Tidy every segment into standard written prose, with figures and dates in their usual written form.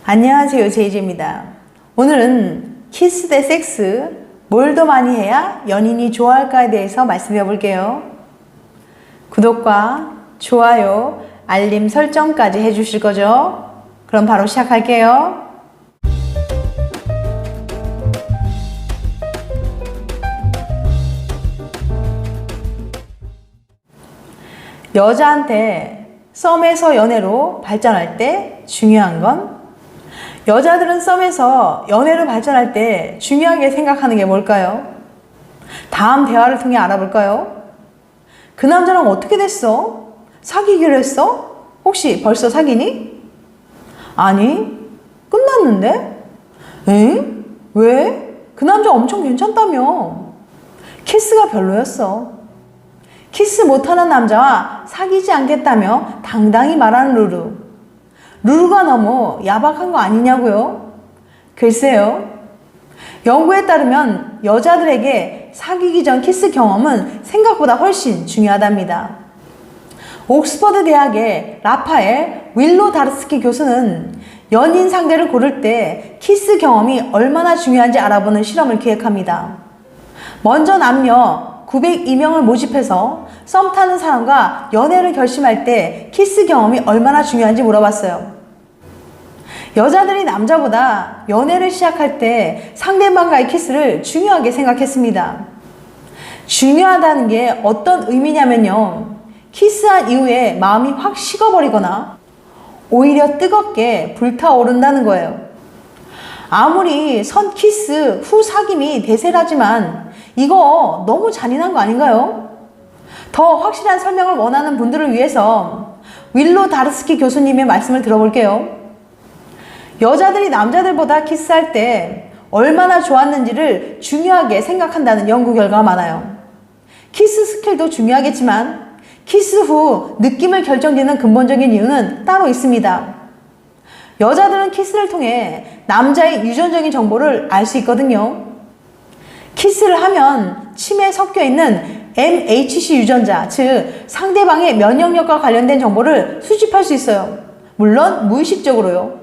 안녕하세요, 제이제입니다. 오늘은 키스 대 섹스, 뭘 더 많이 해야 연인이 좋아할까에 대해서 말씀해 볼게요. 구독과 좋아요, 알림 설정까지 해주실 거죠? 그럼 바로 시작할게요. 여자한테 썸에서 연애로 발전할 때 중요한 건? 여자들은 썸에서 연애로 발전할 때 중요하게 생각하는 게 뭘까요? 다음 대화를 통해 알아볼까요? 그 남자랑 어떻게 됐어? 사귀기로 했어? 혹시 벌써 사귀니? 아니, 끝났는데? 응? 왜? 그 남자 엄청 괜찮다며. 키스가 별로였어. 키스 못하는 남자와 사귀지 않겠다며 당당히 말하는 루루. 루루가 너무 야박한 거 아니냐고요? 글쎄요. 연구에 따르면 여자들에게 사귀기 전 키스 경험은 생각보다 훨씬 중요하답니다. 옥스퍼드 대학의 라파엘 윌로다르스키 교수는 연인 상대를 고를 때 키스 경험이 얼마나 중요한지 알아보는 실험을 기획합니다. 먼저 남녀 902명을 모집해서 썸 타는 사람과 연애를 결심할 때 키스 경험이 얼마나 중요한지 물어봤어요. 여자들이 남자보다 연애를 시작할 때 상대방과의 키스를 중요하게 생각했습니다. 중요하다는 게 어떤 의미냐면요. 키스한 이후에 마음이 확 식어버리거나 오히려 뜨겁게 불타오른다는 거예요. 아무리 선 키스 후 사귐이 대세라지만 이거 너무 잔인한 거 아닌가요? 더 확실한 설명을 원하는 분들을 위해서 윌로다르스키 교수님의 말씀을 들어볼게요. 여자들이 남자들보다 키스할 때 얼마나 좋았는지를 중요하게 생각한다는 연구 결과가 많아요. 키스 스킬도 중요하겠지만 키스 후 느낌을 결정짓는 근본적인 이유는 따로 있습니다. 여자들은 키스를 통해 남자의 유전적인 정보를 알 수 있거든요. 키스를 하면 침에 섞여 있는 MHC 유전자, 즉 상대방의 면역력과 관련된 정보를 수집할 수 있어요. 물론 무의식적으로요.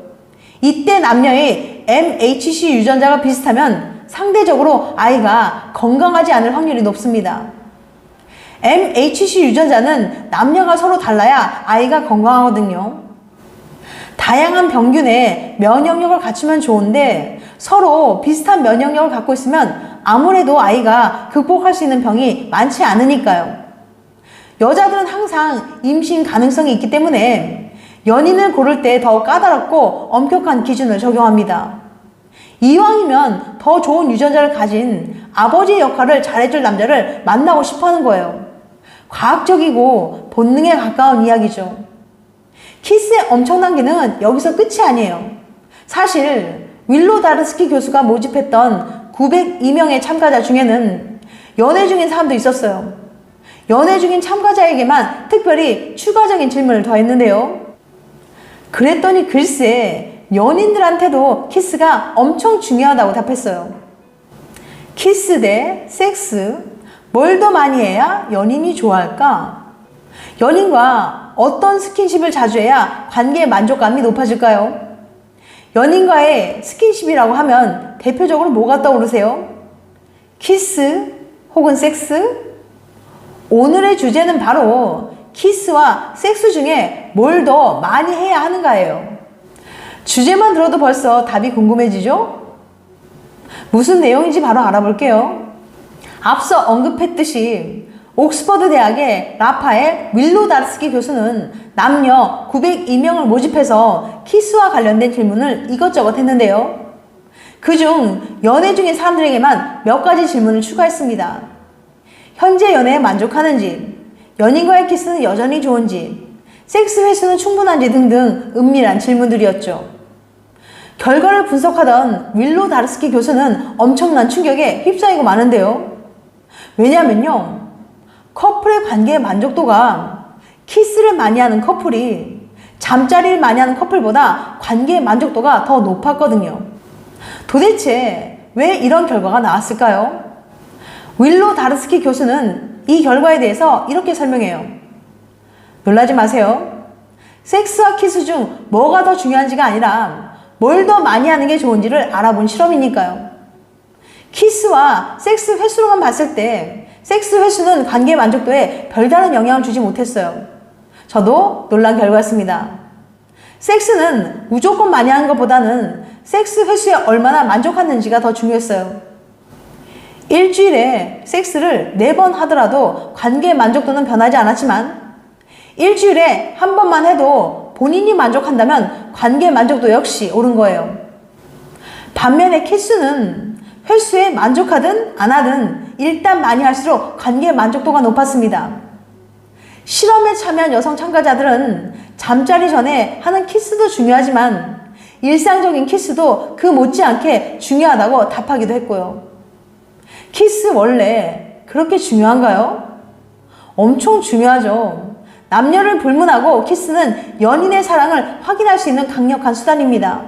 이때 남녀의 MHC 유전자가 비슷하면 상대적으로 아이가 건강하지 않을 확률이 높습니다. MHC 유전자는 남녀가 서로 달라야 아이가 건강하거든요. 다양한 병균에 면역력을 갖추면 좋은데 서로 비슷한 면역력을 갖고 있으면 아무래도 아이가 극복할 수 있는 병이 많지 않으니까요. 여자들은 항상 임신 가능성이 있기 때문에 연인을 고를 때 더 까다롭고 엄격한 기준을 적용합니다. 이왕이면 더 좋은 유전자를 가진 아버지의 역할을 잘해줄 남자를 만나고 싶어 하는 거예요. 과학적이고 본능에 가까운 이야기죠. 키스의 엄청난 기능은 여기서 끝이 아니에요. 사실 윌로다르스키 교수가 모집했던 902명의 참가자 중에는 연애 중인 사람도 있었어요. 연애 중인 참가자에게만 특별히 추가적인 질문을 더했는데요. 그랬더니 글쎄 연인들한테도 키스가 엄청 중요하다고 답했어요. 키스 대 섹스, 뭘 더 많이 해야 연인이 좋아할까? 연인과 어떤 스킨십을 자주 해야 관계의 만족감이 높아질까요? 연인과의 스킨십이라고 하면 대표적으로 뭐가 떠오르세요? 키스 혹은 섹스? 오늘의 주제는 바로 키스와 섹스 중에 뭘 더 많이 해야 하는가예요. 주제만 들어도 벌써 답이 궁금해지죠? 무슨 내용인지 바로 알아볼게요. 앞서 언급했듯이 옥스퍼드 대학의 라파엘 윌로다르스키 교수는 남녀 902명을 모집해서 키스와 관련된 질문을 이것저것 했는데요. 그중 연애 중인 사람들에게만 몇 가지 질문을 추가했습니다. 현재 연애에 만족하는지, 연인과의 키스는 여전히 좋은지, 섹스 횟수는 충분한지 등등 은밀한 질문들이었죠. 결과를 분석하던 윌로다르스키 교수는 엄청난 충격에 휩싸이고 마는데요. 왜냐면요. 커플의 관계의 만족도가 키스를 많이 하는 커플이 잠자리를 많이 하는 커플보다 관계의 만족도가 더 높았거든요. 도대체 왜 이런 결과가 나왔을까요? 윌로다르스키 교수는 이 결과에 대해서 이렇게 설명해요. 놀라지 마세요. 섹스와 키스 중 뭐가 더 중요한지가 아니라 뭘 더 많이 하는 게 좋은지를 알아본 실험이니까요. 키스와 섹스 횟수로만 봤을 때 섹스 횟수는 관계 만족도에 별다른 영향을 주지 못했어요. 저도 놀란 결과였습니다. 섹스는 무조건 많이 하는 것보다는 섹스 횟수에 얼마나 만족하는지가 더 중요했어요. 일주일에 섹스를 4번 하더라도 관계 만족도는 변하지 않았지만 일주일에 한 번만 해도 본인이 만족한다면 관계 만족도 역시 오른 거예요. 반면에 키스는 횟수에 만족하든 안 하든 일단 많이 할수록 관계 만족도가 높았습니다. 실험에 참여한 여성 참가자들은 잠자리 전에 하는 키스도 중요하지만 일상적인 키스도 그 못지않게 중요하다고 답하기도 했고요. 키스 원래 그렇게 중요한가요? 엄청 중요하죠. 남녀를 불문하고 키스는 연인의 사랑을 확인할 수 있는 강력한 수단입니다.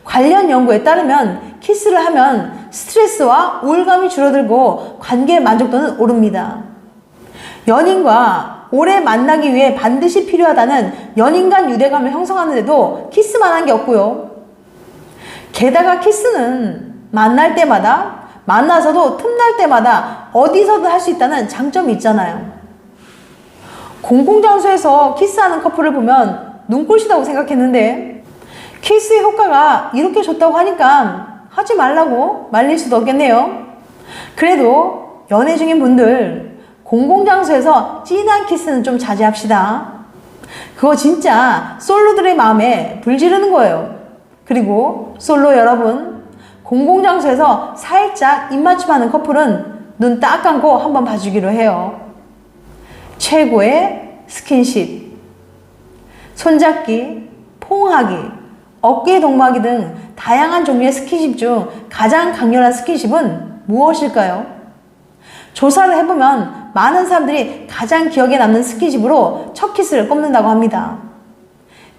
관련 연구에 따르면 키스를 하면 스트레스와 우울감이 줄어들고 관계 만족도는 오릅니다. 연인과 오래 만나기 위해 반드시 필요하다는 연인 간 유대감을 형성하는데도 키스만한 게 없고요. 게다가 키스는 만날 때마다 만나서도 틈날 때마다 어디서든 할 수 있다는 장점이 있잖아요. 공공장소에서 키스하는 커플을 보면 눈꼴시다고 생각했는데 키스의 효과가 이렇게 좋다고 하니까 하지 말라고 말릴 수도 없겠네요. 그래도 연애 중인 분들 공공장소에서 진한 키스는 좀 자제합시다. 그거 진짜 솔로들의 마음에 불 지르는 거예요. 그리고 솔로 여러분, 공공장소에서 살짝 입맞춤하는 커플은 눈 딱 감고 한번 봐주기로 해요. 최고의 스킨십, 손잡기, 포옹하기, 어깨 동무하기 등 다양한 종류의 스킨십 중 가장 강렬한 스킨십은 무엇일까요? 조사를 해보면 많은 사람들이 가장 기억에 남는 스킨십으로 첫 키스를 꼽는다고 합니다.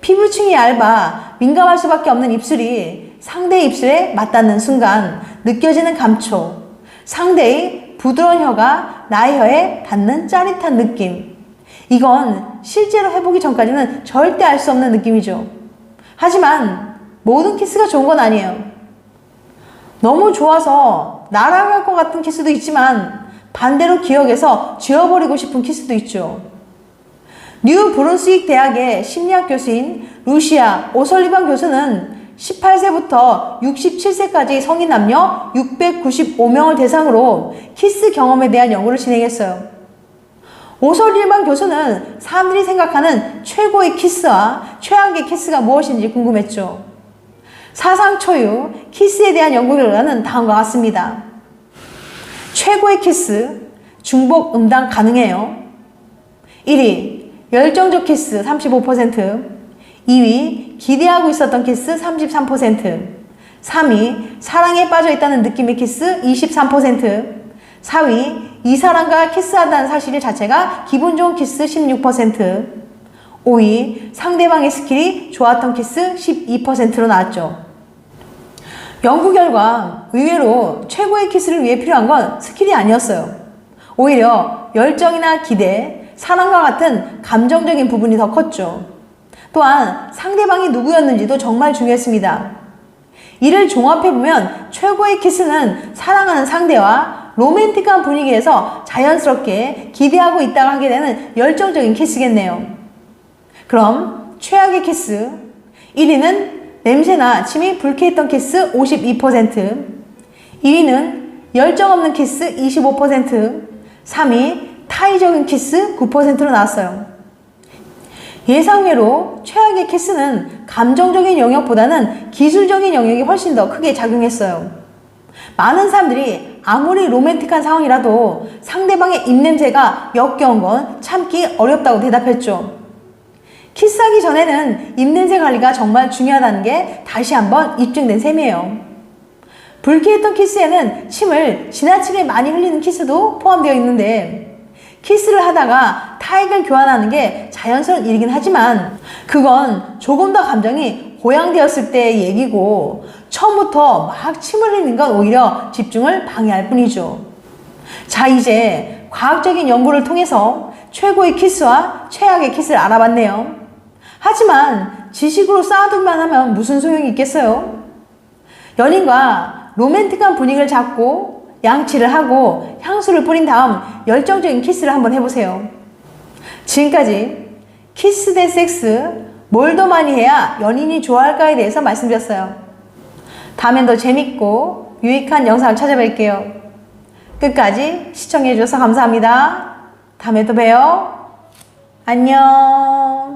피부층이 얇아 민감할 수밖에 없는 입술이 상대의 입술에 맞닿는 순간 느껴지는 감촉, 상대의 부드러운 혀가 나의 혀에 닿는 짜릿한 느낌. 이건 실제로 해보기 전까지는 절대 알 수 없는 느낌이죠. 하지만 모든 키스가 좋은 건 아니에요. 너무 좋아서 날아갈 것 같은 키스도 있지만 반대로 기억에서 지워버리고 싶은 키스도 있죠. 뉴 브룬스윅 대학의 심리학 교수인 루시아 오설리반 교수는 18세부터 67세까지 성인 남녀 695명을 대상으로 키스 경험에 대한 연구를 진행했어요. 오설리반 교수는 사람들이 생각하는 최고의 키스와 최악의 키스가 무엇인지 궁금했죠. 사상 초유 키스에 대한 연구 결과는 다음과 같습니다. 최고의 키스, 중복 응당 가능해요. 1위, 열정적 키스 35%, 2위, 기대하고 있었던 키스 33%, 3위, 사랑에 빠져있다는 느낌의 키스 23%, 4위, 이 사람과 키스한다는 사실 자체가 기분 좋은 키스 16%, 5위, 상대방의 스킬이 좋았던 키스 12%로 나왔죠. 연구 결과 의외로 최고의 키스를 위해 필요한 건 스킬이 아니었어요. 오히려 열정이나 기대, 사랑과 같은 감정적인 부분이 더 컸죠. 또한 상대방이 누구였는지도 정말 중요했습니다. 이를 종합해보면 최고의 키스는 사랑하는 상대와 로맨틱한 분위기에서 자연스럽게 기대하고 있다가 하게 되는 열정적인 키스겠네요. 그럼 최악의 키스 1위는 냄새나 침이 불쾌했던 키스 52%, 2위는 열정 없는 키스 25%, 3위 타의적인 키스 9%로 나왔어요. 예상외로 최악의 키스는 감정적인 영역보다는 기술적인 영역이 훨씬 더 크게 작용했어요. 많은 사람들이 아무리 로맨틱한 상황이라도 상대방의 입냄새가 역겨운 건 참기 어렵다고 대답했죠. 키스하기 전에는 입냄새 관리가 정말 중요하다는 게 다시 한번 입증된 셈이에요. 불쾌했던 키스에는 침을 지나치게 많이 흘리는 키스도 포함되어 있는데 키스를 하다가 타액을 교환하는 게 자연스러운 일이긴 하지만 그건 조금 더 감정이 고양되었을 때의 얘기고 처음부터 막 침을 흘리는 건 오히려 집중을 방해할 뿐이죠. 자, 이제 과학적인 연구를 통해서 최고의 키스와 최악의 키스를 알아봤네요. 하지만 지식으로 쌓아두기만 하면 무슨 소용이 있겠어요? 연인과 로맨틱한 분위기를 잡고 양치를 하고 향수를 뿌린 다음 열정적인 키스를 한번 해보세요. 지금까지 키스 대 섹스, 뭘 더 많이 해야 연인이 좋아할까에 대해서 말씀드렸어요. 다음엔 더 재밌고 유익한 영상을 찾아뵐게요. 끝까지 시청해주셔서 감사합니다. 다음에 또 봬요. 안녕.